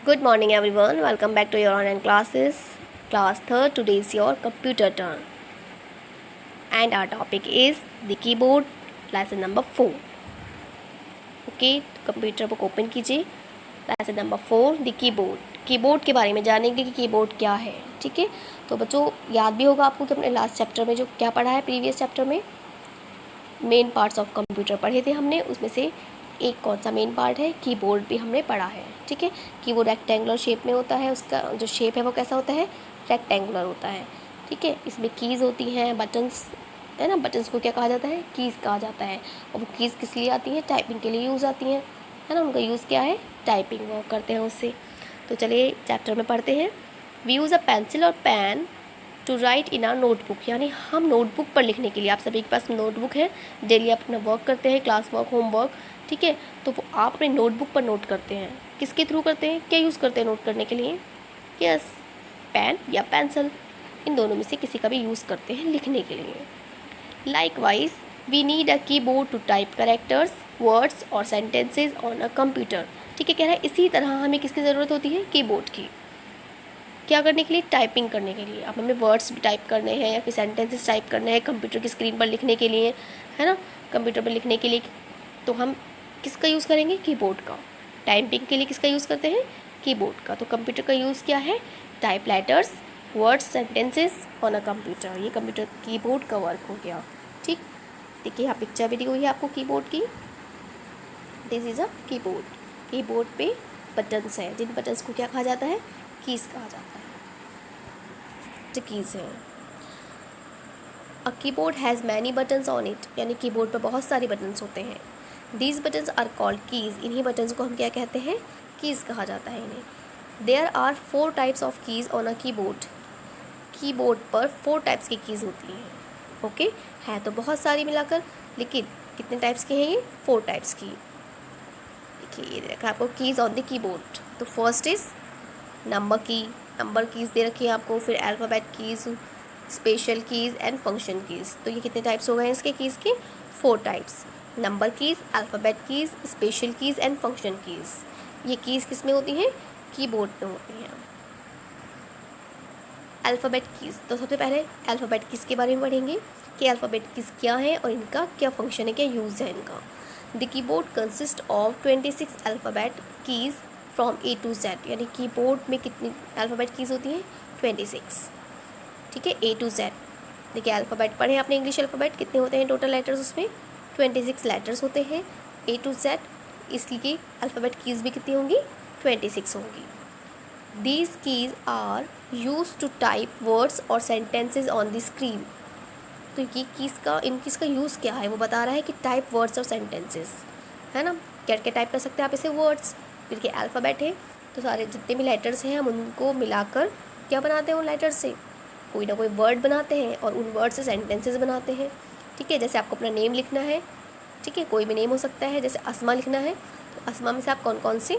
Good morning everyone. Welcome back to your online classes. Class 3rd. Today is your computer turn. And our topic is the keyboard. Lesson number 4. Okay, computer book open कीजिए. Lesson number 4 the keyboard. Keyboard के बारे में जानेंगे कि keyboard क्या है. ठीक है, तो बच्चों याद भी होगा आपको कि अपने लास्ट चैप्टर में जो क्या पढ़ा है, प्रीवियस चैप्टर में मेन पार्ट्स ऑफ कंप्यूटर पढ़े थे हमने. उसमें से एक कौन सा मेन पार्ट है, कीबोर्ड भी हमने पढ़ा है. ठीक है, कीबोर्ड रेक्टेंगुलर शेप में होता है. उसका जो शेप है वो कैसा होता है, रेक्टेंगुलर होता है. ठीक है, इसमें कीज़ होती हैं, बटन्स है ना. बटन्स को क्या कहा जाता है, कीज़ कहा जाता है. और वो कीज़ किस लिए आती हैं, टाइपिंग के लिए यूज़ आती हैं, है ना. उनका यूज़ क्या है, टाइपिंग वो करते हैं उससे. तो चलिए चैप्टर में पढ़ते हैं. वी यूज़ अ पेंसिल और pen to write in our notebook. यानी हम नोटबुक पर लिखने के लिए, आप सभी के पास नोटबुक है, डेली आप अपना वर्क करते हैं, क्लास वर्क, होमवर्क. ठीक है, तो वो आप अपने नोटबुक पर नोट करते हैं. किसके थ्रू करते हैं, क्या यूज़ करते हैं नोट करने के लिए. यस, पेन या पेंसिल, इन दोनों में से किसी का भी यूज़ करते हैं लिखने के लिए. Likewise we need a keyboard to type characters, words और सेंटेंसेज ऑन अ कंप्यूटर. ठीक है, कह रहा है इसी तरह हमें किसकी ज़रूरत होती है, कीबोर्ड की. क्या करने के लिए, टाइपिंग करने के लिए. अब हमें वर्ड्स भी टाइप करने हैं या फिर सेंटेंसेस टाइप करने हैं कंप्यूटर की स्क्रीन पर लिखने के लिए, है ना. कंप्यूटर पर लिखने के लिए तो हम किसका यूज़ करेंगे, कीबोर्ड का. टाइपिंग के लिए किसका यूज़ करते हैं, कीबोर्ड का. तो कंप्यूटर का यूज़ क्या है, type letters, words, sentences on a computer. ये कंप्यूटर कीबोर्ड का वर्क हो गया. ठीक, देखिए यहाँ पिक्चर भी दी हुई है आपको कीबोर्ड की. This is a keyboard. Keyboard पे बटन्स हैं, जिन बटन्स को क्या कहा जाता है, कीज़ कहा जाता है. जो कीज़ हैं. A keyboard has many buttons on it. यानी कीबोर्ड पर बहुत सारे बटन्स होते हैं. These buttons are called keys. इन्हीं बटन्स को हम क्या कहते हैं, कीज़ कहा जाता है इन्हें. There are 4 types of keys on a keyboard. Keyboard पर 4 टाइप्स की कीज़ होती हैं. ओके, है तो बहुत सारी मिलाकर, लेकिन कितने टाइप्स की हैं ये, 4 टाइप्स की. देखिए ये देखा आपको कीज़ ऑन द कीबोर्ड. तो फर्स्ट इज़ नंबर की. नंबर कीज़ दे रखी है आपको. फिर alphabet keys, special keys and function keys. तो ये कितने टाइप्स हो गए हैं इसके कीज़ के, 4 types. Number keys, alphabet keys, special keys and function keys. ये कीज़ किस में होती हैं, कीबोर्ड में होती हैं. अल्फ़ाबेट कीज़, तो सबसे पहले अल्फ़ाबेट कीज़ के बारे में पढ़ेंगे कि अल्फ़ाबेट कीज़ क्या है और इनका क्या फंक्शन है, क्या यूज़ है इनका. The keyboard consist of 26 alphabet keys from A to Z. यानी कीबोर्ड में कितनी अल्फ़ाबेट कीज़ होती हैं, 26. ठीक है, ए टू जेड. देखिए अल्फ़ाबेट पढ़े आपने, इंग्लिश अल्फ़ाबेट कितने होते हैं टोटल लेटर्स, उसमें 26 लेटर्स होते हैं, ए टू जेड. इसलिए अल्फ़ाबेट कीज़ भी कितनी होंगी, 26 होंगी. These keys are used to type words और sentences on the screen. तो ये कीज़ का, इन कीज़ का यूज़ क्या है, वो बता रहा है कि टाइप वर्ड्स और सेंटेंसेस, है ना. क्या क्या टाइप कर सकते हैं आप इसे, वर्ड्स. फिर के अल्फ़ाबेट है, तो सारे जितने भी लेटर्स हैं हम उनको मिलाकर क्या बनाते हैं, उन लेटर्स से कोई ना कोई वर्ड बनाते हैं और उन वर्ड से सेंटेंसेस बनाते हैं. ठीक है, जैसे आपको अपना नेम लिखना है, ठीक है, कोई भी नेम हो सकता है. जैसे अस्मा लिखना है, तो अस्मा में से आप कौन कौन सी,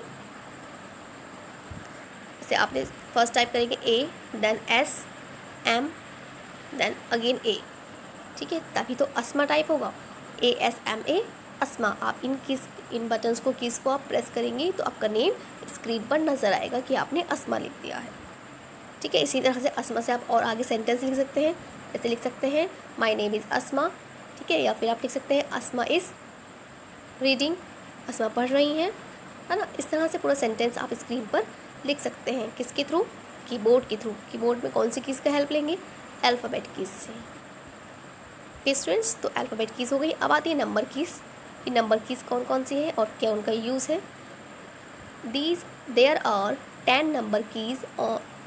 जैसे आपने फर्स्ट टाइप करेंगे A, then S, M, then again A. ठीक है, तभी तो अस्मा टाइप होगा. A S M A, Asma. आप इन बटन्स को, कीज़ को आप प्रेस करेंगे तो आपका नेम स्क्रीन पर नज़र आएगा कि आपने अस्मा लिख दिया है. ठीक है, इसी तरह से अस्मा से आप और आगे सेंटेंस लिख सकते हैं. ऐसे लिख सकते हैं, माई नेम इज़ अस्मा. ठीक है, या फिर आप लिख सकते हैं, अस्मा इज़ रीडिंग. अस्मा पढ़ रही हैं, है ना. इस तरह से पूरा सेंटेंस आप स्क्रीन पर लिख सकते हैं. किसके थ्रू, कीबोर्ड के थ्रू. कीबोर्ड में कौन सी कीज़ का हेल्प लेंगे, अल्फ़ाबेट कीज़ से. ओके स्टूडेंट्स, तो अल्फ़ाबेट कीज़ हो गई. अब आती है नंबर कीज़. ये नंबर कीज़ कौन कौन सी हैं और क्या उनका यूज़ है. There are 10 number keys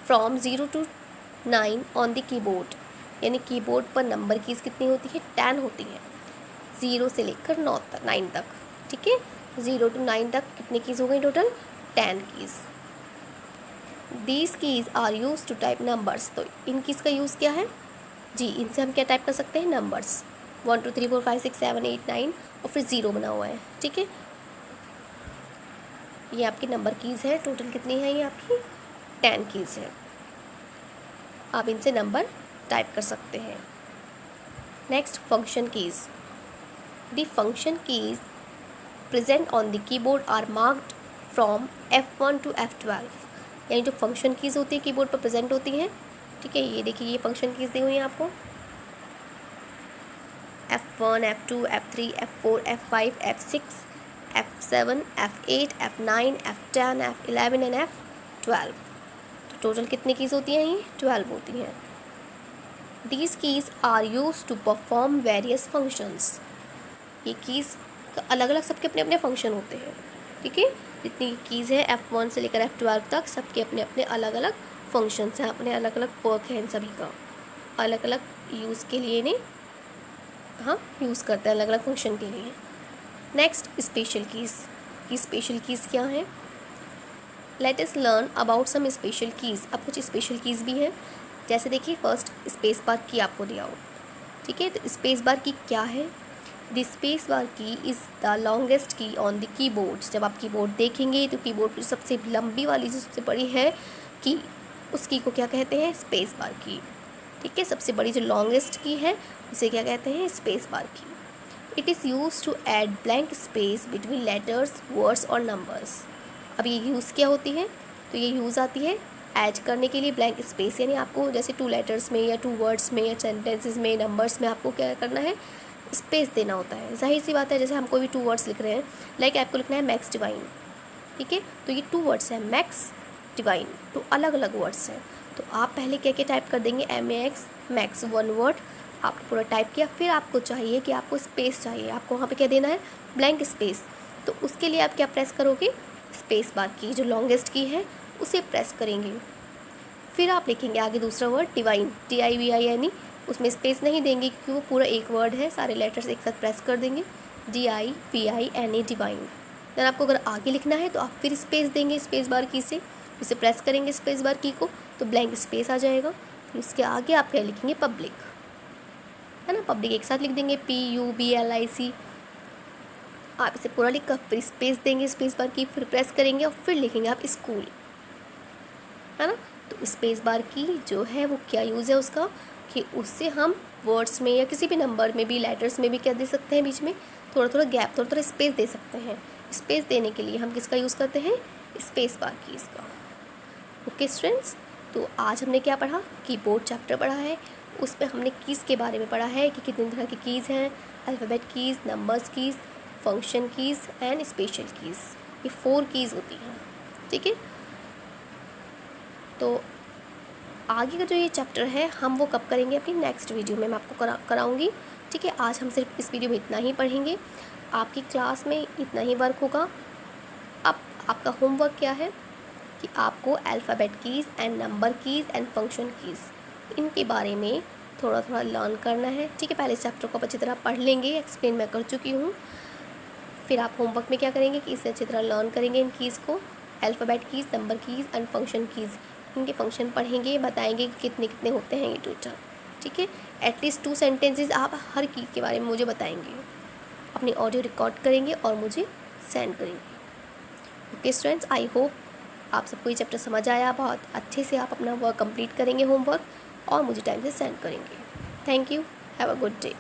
from 0 to 9 on the keyboard. यानी कीबोर्ड पर नंबर कीज़ कितनी होती है, 10 होती है, 0 से लेकर 9 तक. ठीक है, 0 to 9 तक कितनी कीज़ हो गई total, 10 keys. These keys are use to type numbers. तो इन कीज़ का यूज़ क्या है जी, इनसे हम क्या टाइप कर सकते हैं, नंबर्स. 1 2 3 4 5 6 7 8 9 और फिर 0 बना हुआ है. ठीक है, ये आपकी नंबर कीज़ है. टोटल कितनी है ये आपकी, 10 कीज़ है. आप इनसे नंबर टाइप कर सकते हैं. Next, function keys. The function keys present on the keyboard are marked from F1 to F12, यानी जो फंक्शन कीज़ होती है कीबोर्ड पर प्रेजेंट होती हैं, ठीक है। ये देखिए ये फंक्शन कीज़ दी हुई हैं आपको, F1, F2, F3, F4, F5, F6, F7, F8, F9, F10, F11 and F12। तो टोटल कितनी कीज़ होती हैं? ये 12 होती हैं। These keys are used to perform various functions। ये कीज़ अलग अलग सबके अपने अपने फंक्शन होते हैं, ठीक है। जितनी कीज़ है F1 से लेकर F12 तक सबके अपने अपने अलग अलग फंक्शंस हैं, अपने अलग अलग वर्क हैं, इन सभी का अलग अलग यूज़ के लिए इन्हें हम यूज़ करते हैं, अलग अलग फंक्शन के लिए। नेक्स्ट स्पेशल कीज़ की स्पेशल कीज़ क्या हैं? Let us learn about some special keys. अब कुछ स्पेशल कीज़ भी हैं, जैसे देखिए फर्स्ट स्पेस बार की आपको दिया हो, ठीक है। तो स्पेस बार की क्या है? द स्पेस बार की is the longest key on the keyboard. जब आप कीबोर्ड देखेंगे तो कीबोर्ड पर सबसे लंबी वाली जो सबसे बड़ी है की, उस की को क्या कहते हैं? स्पेस बार की, ठीक है। सबसे बड़ी जो लॉन्गेस्ट की है उसे क्या कहते हैं? स्पेस बार की। It is use to add blank space between letters, words और नंबर्स। अब ये यूज़ क्या होती है? तो ये यूज़ आती है ऐड करने के लिए ब्लैंक स्पेस, यानी आपको जैसे 2 लेटर्स में या 2 वर्ड्स में या सेंटेंसेस में, नंबर्स में आपको क्या करना है? स्पेस देना होता है। जाहिर सी बात है, जैसे हम कोई भी 2 वर्ड्स लिख रहे हैं, लाइक आपको लिखना है मैक्स डिवाइन, ठीक है। तो ये 2 वर्ड्स हैं, मैक्स डिवाइन, तो अलग अलग वर्ड्स हैं। तो आप पहले क्या क्या टाइप कर देंगे? MAX, मैक्स 1 वर्ड आपने पूरा टाइप किया। फिर आपको चाहिए कि आपको स्पेस चाहिए, आपको वहाँ पे क्या देना है? Blank space. तो उसके लिए आप क्या प्रेस करोगे? स्पेस बार की जो लॉन्गेस्ट की है उसे प्रेस करेंगे। फिर आप लिखेंगे आगे दूसरा वर्ड डिवाइन, DIVI, यानी उसमें स्पेस नहीं देंगे क्योंकि वो पूरा एक वर्ड है, सारे लेटर्स एक साथ प्रेस कर देंगे, DIVINE डिवाइन। देन आपको अगर आगे लिखना है तो आप फिर स्पेस देंगे स्पेस बार की से, इसे प्रेस करेंगे स्पेस बार की को तो ब्लैंक स्पेस आ जाएगा। फिर उसके आगे आप क्या लिखेंगे? पब्लिक, है ना। पब्लिक एक साथ लिख देंगे PUBLIC। आप इसे पूरा लिख कर फिर स्पेस देंगे स्पेस बार की, फिर प्रेस करेंगे और फिर लिखेंगे आप स्कूल, है ना। तो स्पेस बार की जो है वो क्या यूज़ है उसका, कि उससे हम वर्ड्स में या किसी भी नंबर में भी, लेटर्स में भी क्या दे सकते हैं? बीच में थोड़ा थोड़ा गैप, थोड़ा थोड़ा स्पेस दे सकते हैं। स्पेस देने के लिए हम किसका यूज़ करते हैं? स्पेस बार कीज़ का। ओके स्टूडेंट्स, तो आज हमने क्या पढ़ा? कीबोर्ड चैप्टर पढ़ा है, उसमें हमने कीज़ के बारे में पढ़ा है कि कितने तरह की कीज़ हैं, alphabet keys, numbers keys, function keys and special keys. ये 4 कीज़ होती हैं, ठीक है। तो आगे का जो ये चैप्टर है हम वो कब करेंगे? अपनी नेक्स्ट वीडियो में मैं आपको कराऊंगी, ठीक है। आज हम सिर्फ इस वीडियो में इतना ही पढ़ेंगे। आपकी क्लास में इतना ही वर्क होगा। अब आपका होमवर्क क्या है कि आपको alphabet keys and number keys and function keys इनके बारे में थोड़ा थोड़ा लर्न करना है, ठीक है। पहले इस चैप्टर को आप अच्छी तरह पढ़ लेंगे, एक्सप्लेन मैं कर चुकी हूँ। फिर आप होमवर्क में क्या करेंगे कि इसे अच्छी तरह लर्न करेंगे इन कीज़ को, alphabet keys, number keys and function keys. इनके फंक्शन पढ़ेंगे, बताएंगे कि कितने कितने होते हैं ये टोटल, ठीक है। एटलीस्ट 2 सेंटेंसेस आप हर की के बारे में मुझे बताएंगे, अपनी ऑडियो रिकॉर्ड करेंगे और मुझे सेंड करेंगे। ओके स्टूडेंट्स, आई होप आप सबको ये चैप्टर समझ आया। बहुत अच्छे से आप अपना वर्क कंप्लीट करेंगे, होमवर्क, और मुझे टाइम से सेंड करेंगे। Thank you, have a good day.